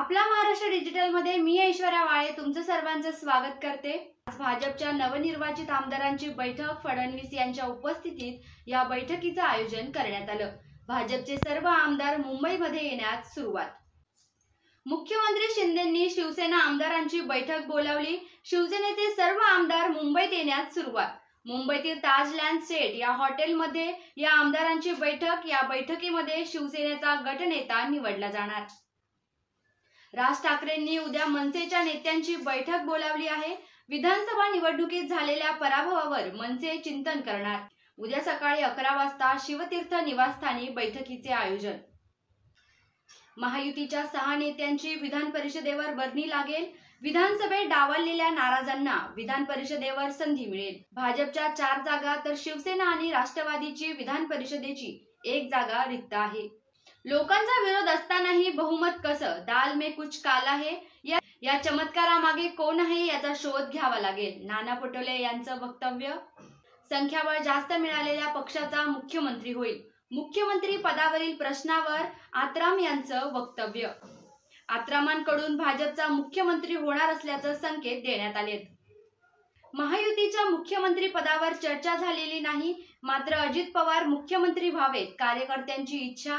आपला महाराष्ट्र डिजिटल मध्ये मी ऐश्वर्या वाळे तुमचं सर्वांचं स्वागत करते। आज भाजपच्या नवनिर्वाचित आमदारांची बैठक फडणवीस यांच्या उपस्थितीत या बैठकीचं आयोजन करण्यात आलं। भाजपचे सर्व आमदार मुंबईमध्ये येण्यास सुरुवात। मुख्यमंत्री शिंदेंनी शिवसेना आमदारांची बैठक बोलावली। शिवसेनेचे सर्व आमदार मुंबईत येण्यास सुरुवात। मुंबईतील ताज लँड सेट या हॉटेलमध्ये या आमदारांची बैठक। या बैठकीमध्ये शिवसेनेचा गटनेता निवडला जाणार। राज ठाकरेंनी उद्या मनसेच्या नेत्यांची बैठक बोलावली आहे। विधानसभा निवडणुकीत झालेल्या पराभवावर मनसे चिंतन करणार। उद्या सकाळी 11 वाजता शिवतीर्थ निवासस्थानी बैठकीचे आयोजन। महायुतीच्या 6 नेत्यांची विधान परिषदेवर वर्णी लागेल। विधानसभेत डावललेल्या नाराजांना विधान परिषदेवर संधी मिळेल। भाजपच्या 4 जागा तर शिवसेना आणि राष्ट्रवादीची विधान परिषदेची 1 जागा रिक्त आहे। लोकांचा विरोध असतानाही बहुमत कसं? दाल में कुछ काला है। या चमत्कारामागे कोण आहे याचा शोध घ्यावा लागेल। नाना पटोले यांचं वक्तव्य। संख्याबळ जास्त मिळालेल्या पक्षाचा मुख्यमंत्री होईल। मुख्यमंत्री पदावरील प्रश्नावर आत्राम यांचं वक्तव्य। आत्रामांकडून भाजपचा मुख्यमंत्री होणार असल्याचं संकेत देण्यात आलेत। महायुतीच्या मुख्यमंत्री पदावर चर्चा झालेली नाही, मात्र अजित पवार मुख्यमंत्री व्हावेत कार्यकर्त्यांची इच्छा।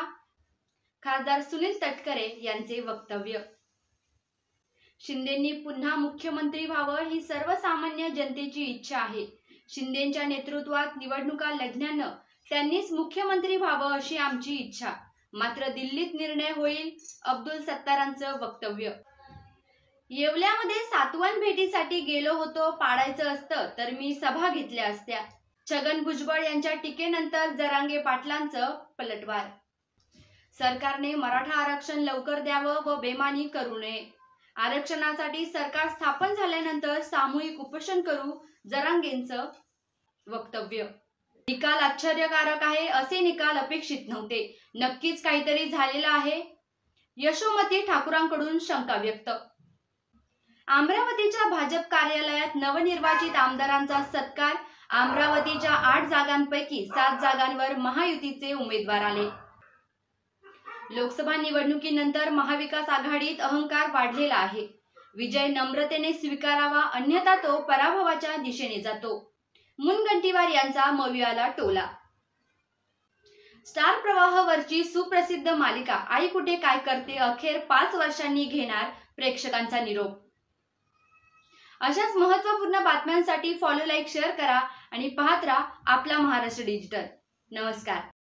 खासदार सुनील तटकरे यांचे वक्तव्य। शिंदेंनी पुन्हा मुख्यमंत्री व्हावं ही सर्वसामान्य जनतेची इच्छा आहे। शिंदेंच्या नेतृत्वात निवडणुका लढण्यानं त्यांनीच मुख्यमंत्री व्हावं अशी आमची इच्छा, मात्र दिल्लीत निर्णय होईल। अब्दुल सत्तारांचं वक्तव्य। येवल्यामध्ये सातवन भेटीसाठी गेलो होतो, पाडायचं असतं तर मी सभा घेतल्या असत्या। छगन भुजबळ यांच्या टीकेनंतर जरांगे पाटलांचं पलटवार। सरकारने मराठा आरक्षण लवकर द्यावं व बेमानी करू नये। आरक्षणासाठी सरकार स्थापन झाल्यानंतर सामूहिक उपोषण करू, जरांगेंचं वक्तव्य। निकाल आश्चर्यकारक आहे, असे निकाल अपेक्षित नव्हते। नक्कीच काहीतरी झालेलं आहे, यशोमती ठाकूरांकडून शंका व्यक्त। अमरावतीच्या भाजप कार्यालयात नवनिर्वाचित आमदारांचा सत्कार। अमरावतीच्या 8 जागांपैकी 7 जागांवर महायुतीचे उमेदवार आले। लोकसभा निवडणुकीनंतर महाविकास आघाडीत अहंकार वाढलेला आहे। विजय नम्रतेने स्वीकारावा, अन्यथा तो पराभवाच्या दिशेने जातो। मुनगंटीवार यांचा मवियाला टोला। स्टार प्रवाहवरची सुप्रसिद्ध मालिका आई कुठे काय करते अखेर 5 वर्षांनी घेणार प्रेक्षकांचा निरोप। अशाच महत्त्वपूर्ण बातम्यांसाठी फॉलो, लाईक, शेअर करा आणि पाहत राहा आपला महाराष्ट्र डिजिटल। नमस्कार।